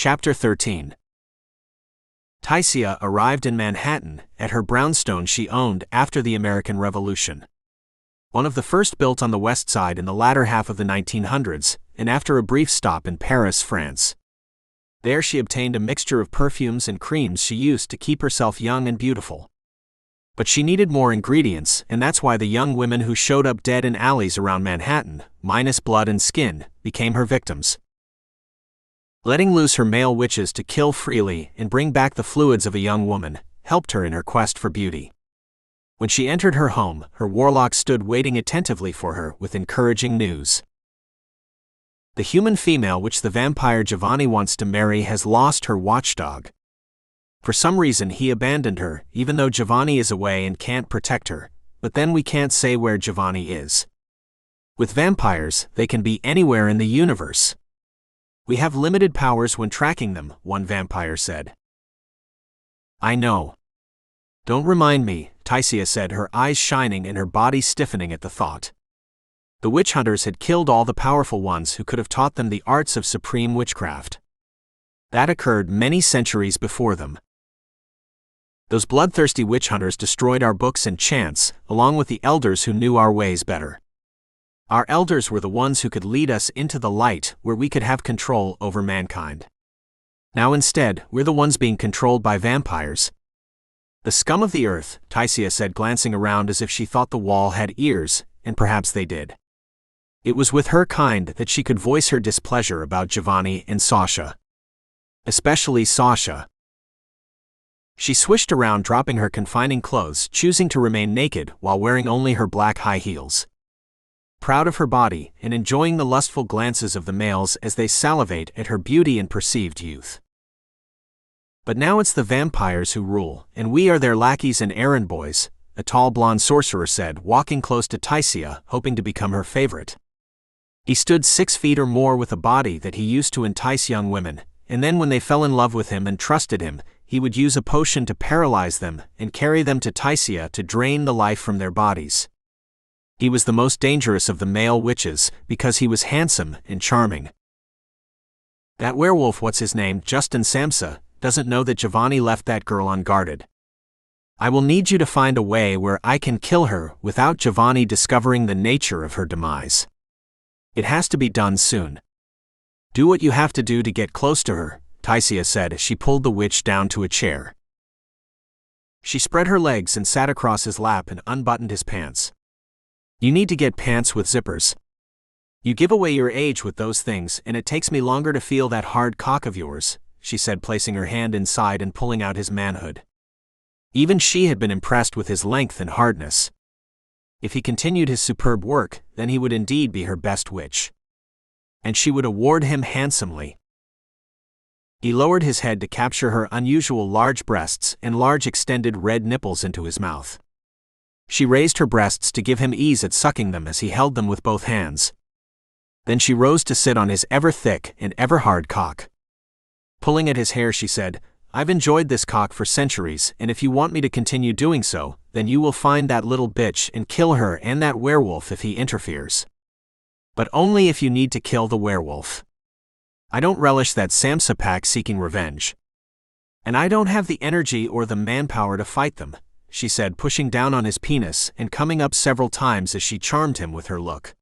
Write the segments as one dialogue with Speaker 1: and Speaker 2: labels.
Speaker 1: Chapter 13. Taisia arrived in Manhattan at her brownstone she owned after the American Revolution. One of the first built on the West Side in the latter half of the 1900s, and after a brief stop in Paris, France. There she obtained a mixture of perfumes and creams she used to keep herself young and beautiful. But she needed more ingredients, and that's why the young women who showed up dead in alleys around Manhattan, minus blood and skin, became her victims. Letting loose her male witches to kill freely and bring back the fluids of a young woman helped her in her quest for beauty. When she entered her home, her warlock stood waiting attentively for her with encouraging news. The human female which the vampire Jovani wants to marry has lost her watchdog. For some reason he abandoned her, even though Jovani is away and can't protect her, but then we can't say where Jovani is. With vampires, they can be anywhere in the universe. We have limited powers when tracking them, one vampire said. I know. Don't remind me, Taisia said, her eyes shining and her body stiffening at the thought. The witch hunters had killed all the powerful ones who could have taught them the arts of supreme witchcraft. That occurred many centuries before them. Those bloodthirsty witch hunters destroyed our books and chants, along with the elders who knew our ways better. Our elders were the ones who could lead us into the light where we could have control over mankind. Now instead, we're the ones being controlled by vampires. The scum of the earth, Taisia said, glancing around as if she thought the wall had ears, and perhaps they did. It was with her kind that she could voice her displeasure about Jovani and Sasha. Especially Sasha. She swished around, dropping her confining clothes, choosing to remain naked while wearing only her black high heels. Proud of her body and enjoying the lustful glances of the males as they salivate at her beauty and perceived youth. But now it's the vampires who rule, and we are their lackeys and errand boys, a tall blonde sorcerer said, walking close to Taisia, hoping to become her favorite. He stood 6 feet or more with a body that he used to entice young women, and then when they fell in love with him and trusted him, he would use a potion to paralyze them and carry them to Taisia to drain the life from their bodies. He was the most dangerous of the male witches because he was handsome and charming. That werewolf, what's his name, Justin Samsa, doesn't know that Jovani left that girl unguarded. I will need you to find a way where I can kill her without Jovani discovering the nature of her demise. It has to be done soon. Do what you have to do to get close to her, Taisia said as she pulled the witch down to a chair. She spread her legs and sat across his lap and unbuttoned his pants. You need to get pants with zippers. You give away your age with those things, and it takes me longer to feel that hard cock of yours, she said, placing her hand inside and pulling out his manhood. Even she had been impressed with his length and hardness. If he continued his superb work, then he would indeed be her best witch. And she would award him handsomely. He lowered his head to capture her unusual large breasts and large extended red nipples into his mouth. She raised her breasts to give him ease at sucking them as he held them with both hands. Then she rose to sit on his ever-thick and ever-hard cock. Pulling at his hair, she said, I've enjoyed this cock for centuries, and if you want me to continue doing so, then you will find that little bitch and kill her and that werewolf if he interferes. But only if you need to kill the werewolf. I don't relish that Samsa pack seeking revenge. And I don't have the energy or the manpower to fight them, she said, pushing down on his penis and coming up several times as she charmed him with her look.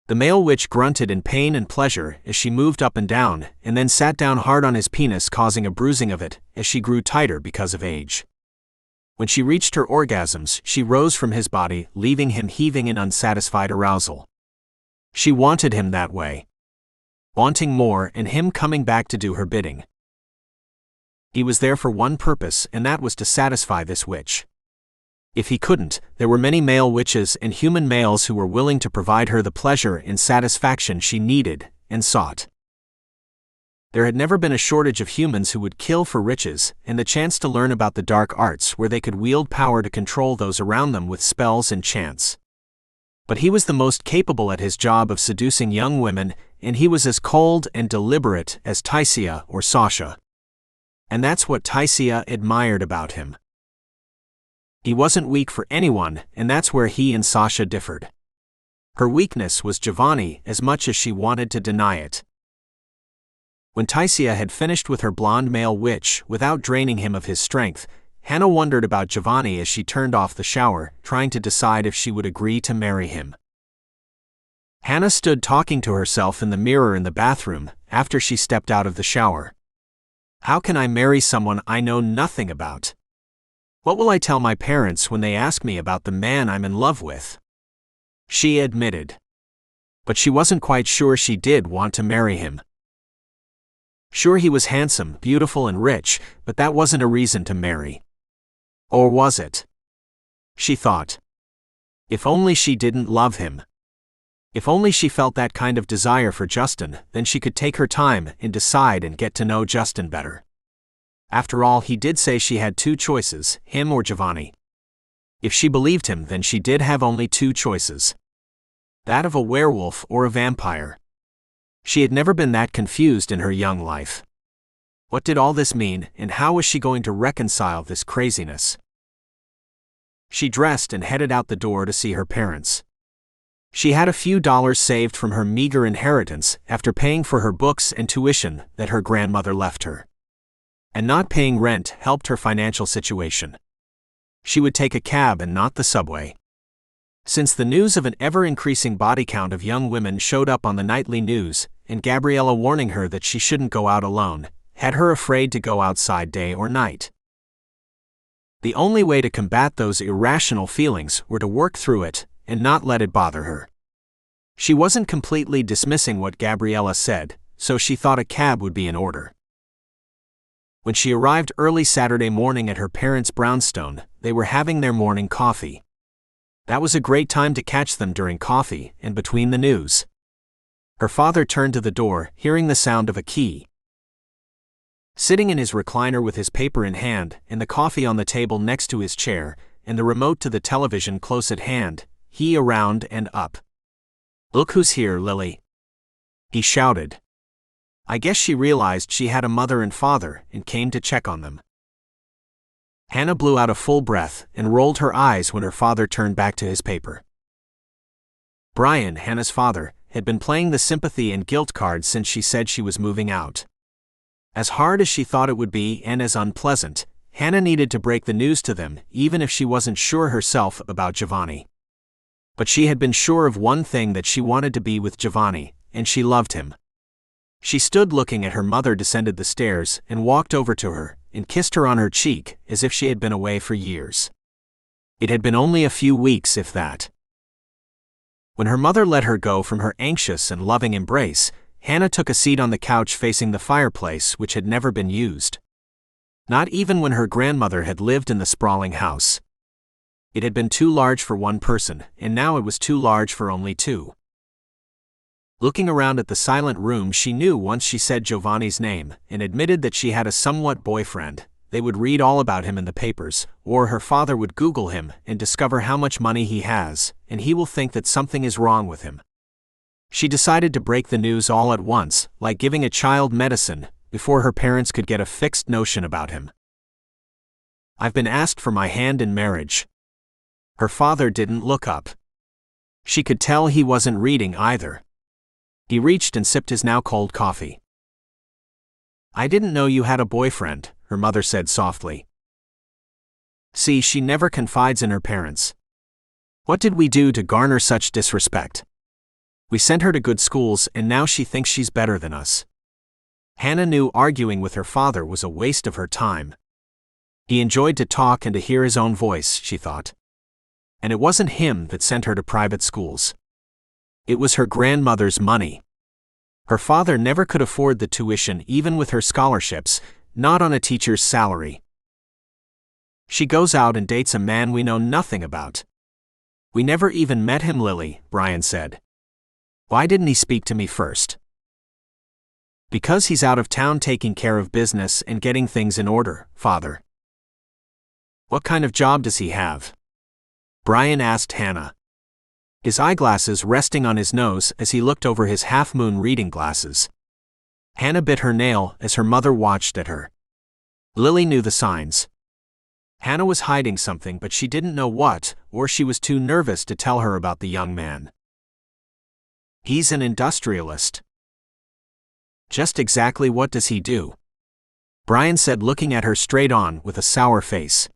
Speaker 1: The male witch grunted in pain and pleasure as she moved up and down, and then sat down hard on his penis, causing a bruising of it as she grew tighter because of age. When she reached her orgasms, she rose from his body, leaving him heaving in unsatisfied arousal. She wanted him that way. Wanting more and him coming back to do her bidding. He was there for one purpose, and that was to satisfy this witch. If he couldn't, there were many male witches and human males who were willing to provide her the pleasure and satisfaction she needed and sought. There had never been a shortage of humans who would kill for riches and the chance to learn about the dark arts where they could wield power to control those around them with spells and chants. But he was the most capable at his job of seducing young women, and he was as cold and deliberate as Taisia or Sasha. And that's what Taisia admired about him. He wasn't weak for anyone, and that's where he and Sasha differed. Her weakness was Jovani as much as she wanted to deny it. When Taisia had finished with her blonde male witch without draining him of his strength, Hannah wondered about Jovani as she turned off the shower, trying to decide if she would agree to marry him. Hannah stood talking to herself in the mirror in the bathroom after she stepped out of the shower. How can I marry someone I know nothing about? What will I tell my parents when they ask me about the man I'm in love with? She admitted. But she wasn't quite sure she did want to marry him. Sure, he was handsome, beautiful, and rich, but that wasn't a reason to marry. Or was it? She thought. If only she didn't love him. If only she felt that kind of desire for Justin, then she could take her time and decide and get to know Justin better. After all, he did say she had two choices, him or Jovani. If she believed him, then she did have only two choices. That of a werewolf or a vampire. She had never been that confused in her young life. What did all this mean, and how was she going to reconcile this craziness? She dressed and headed out the door to see her parents. She had a few dollars saved from her meager inheritance after paying for her books and tuition that her grandmother left her. And not paying rent helped her financial situation. She would take a cab and not the subway. Since the news of an ever-increasing body count of young women showed up on the nightly news, and Gabriella warning her that she shouldn't go out alone, had her afraid to go outside day or night. The only way to combat those irrational feelings were to work through it and not let it bother her. She wasn't completely dismissing what Gabriella said, so she thought a cab would be in order. When she arrived early Saturday morning at her parents' brownstone, they were having their morning coffee. That was a great time to catch them during coffee and between the news. Her father turned to the door, hearing the sound of a key. Sitting in his recliner with his paper in hand and the coffee on the table next to his chair, and the remote to the television close at hand, he around and up. "Look who's here, Lily," he shouted. I guess she realized she had a mother and father and came to check on them. Hannah blew out a full breath and rolled her eyes when her father turned back to his paper. Brian, Hannah's father, had been playing the sympathy and guilt card since she said she was moving out. As hard as she thought it would be and as unpleasant, Hannah needed to break the news to them, even if she wasn't sure herself about Jovani. But she had been sure of one thing, that she wanted to be with Jovani, and she loved him. She stood looking at her mother descended the stairs and walked over to her and kissed her on her cheek as if she had been away for years. It had been only a few weeks, if that. When her mother let her go from her anxious and loving embrace, Hannah took a seat on the couch facing the fireplace, which had never been used. Not even when her grandmother had lived in the sprawling house. It had been too large for one person, and now it was too large for only two. Looking around at the silent room, she knew once she said Jovani's name and admitted that she had a somewhat boyfriend, they would read all about him in the papers, or her father would Google him and discover how much money he has, and he will think that something is wrong with him. She decided to break the news all at once, like giving a child medicine, before her parents could get a fixed notion about him. "I've been asked for my hand in marriage." Her father didn't look up. She could tell he wasn't reading either. He reached and sipped his now cold coffee. "I didn't know you had a boyfriend," her mother said softly. See, she never confides in her parents. What did we do to garner such disrespect? We sent her to good schools, and now she thinks she's better than us. Hannah knew arguing with her father was a waste of her time. He enjoyed to talk and to hear his own voice, she thought. And it wasn't him that sent her to private schools. It was her grandmother's money. Her father never could afford the tuition even with her scholarships, not on a teacher's salary. She goes out and dates a man we know nothing about. "We never even met him, Lily," Brian said. "Why didn't he speak to me first?" "Because he's out of town taking care of business and getting things in order, father." "What kind of job does he have?" Brian asked Hannah. His eyeglasses resting on his nose as he looked over his half-moon reading glasses. Hannah bit her nail as her mother watched at her. Lily knew the signs. Hannah was hiding something, but she didn't know what, or she was too nervous to tell her about the young man. "He's an industrialist." Just exactly what does he do? Brian said, looking at her straight on with a sour face.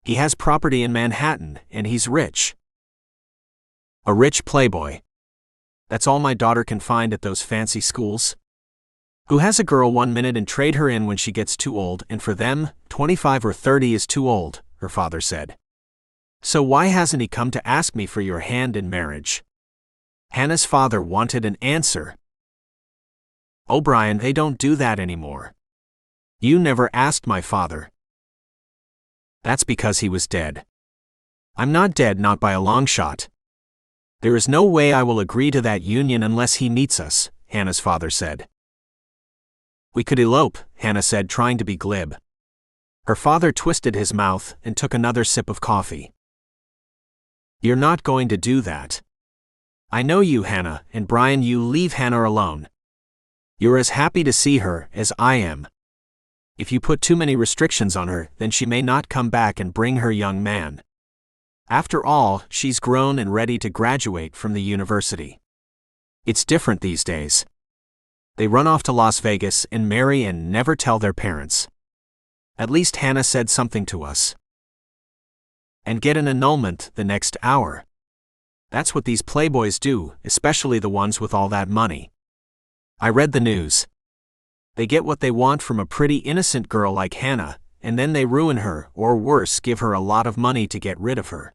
Speaker 1: He has property in Manhattan, and he's rich. A rich playboy. That's all my daughter can find at those fancy schools? Who has a girl 1 minute and trade her in when she gets too old, and for them, 25 or 30 is too old, her father said. So why hasn't he come to ask me for your hand in marriage? Hannah's father wanted an answer. Oh, Brian, they don't do that anymore. You never asked my father. That's because he was dead. I'm not dead, not by a long shot. There is no way I will agree to that union unless he meets us, Hannah's father said. We could elope, Hannah said, trying to be glib. Her father twisted his mouth and took another sip of coffee. You're not going to do that. I know you, Hannah, and Brian, you leave Hannah alone. You're as happy to see her as I am. If you put too many restrictions on her, then she may not come back and bring her young man. After all, she's grown and ready to graduate from the university. It's different these days. They run off to Las Vegas and marry and never tell their parents. At least Hannah said something to us. And get an annulment the next hour. That's what these playboys do, especially the ones with all that money. I read the news. They get what they want from a pretty innocent girl like Hannah, and then they ruin her, or worse, give her a lot of money to get rid of her.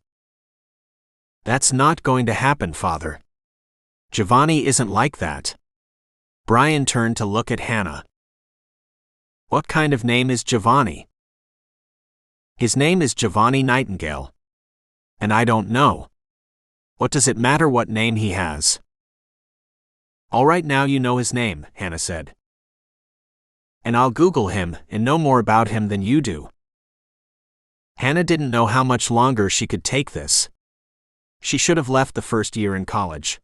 Speaker 1: That's not going to happen, Father. Jovani isn't like that. Brian turned to look at Hannah. What kind of name is Jovani? His name is Jovani Nightingale. And I don't know. What does it matter what name he has? All right, now you know his name, Hannah said. And I'll Google him and know more about him than you do. Hannah didn't know how much longer she could take this. She should have left the first year in college.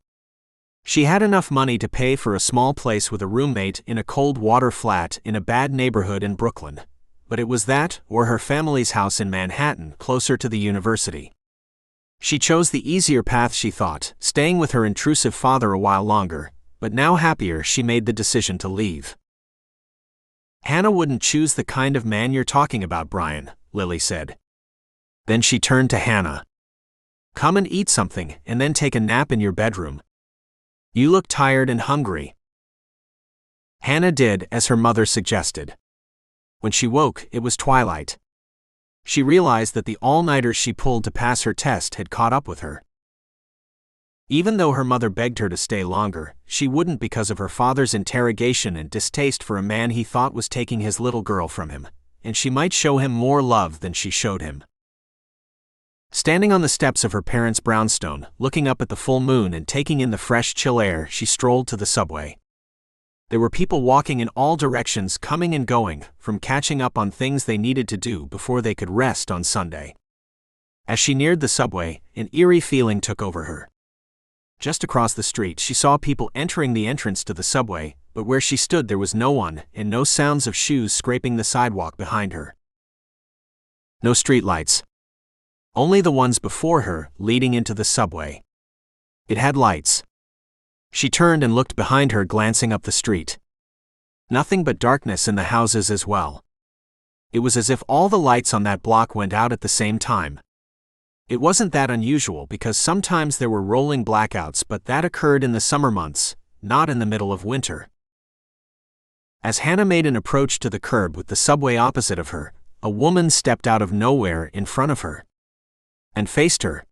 Speaker 1: She had enough money to pay for a small place with a roommate in a cold water flat in a bad neighborhood in Brooklyn, but it was that or her family's house in Manhattan, closer to the university. She chose the easier path, she thought, staying with her intrusive father a while longer, but now happier she made the decision to leave. Hannah wouldn't choose the kind of man you're talking about, Brian, Lily said. Then she turned to Hannah. Come and eat something and then take a nap in your bedroom. You look tired and hungry. Hannah did as her mother suggested. When she woke, it was twilight. She realized that the all-nighters she pulled to pass her test had caught up with her. Even though her mother begged her to stay longer, she wouldn't because of her father's interrogation and distaste for a man he thought was taking his little girl from him, and she might show him more love than she showed him. Standing on the steps of her parents' brownstone, looking up at the full moon and taking in the fresh, chill air, she strolled to the subway. There were people walking in all directions, coming and going, from catching up on things they needed to do before they could rest on Sunday. As she neared the subway, an eerie feeling took over her. Just across the street, she saw people entering the entrance to the subway, but where she stood there was no one, and no sounds of shoes scraping the sidewalk behind her. No streetlights. Only the ones before her, leading into the subway. It had lights. She turned and looked behind her, glancing up the street. Nothing but darkness in the houses as well. It was as if all the lights on that block went out at the same time. It wasn't that unusual because sometimes there were rolling blackouts, but that occurred in the summer months, not in the middle of winter. As Hannah made an approach to the curb with the subway opposite of her, a woman stepped out of nowhere in front of her and faced her.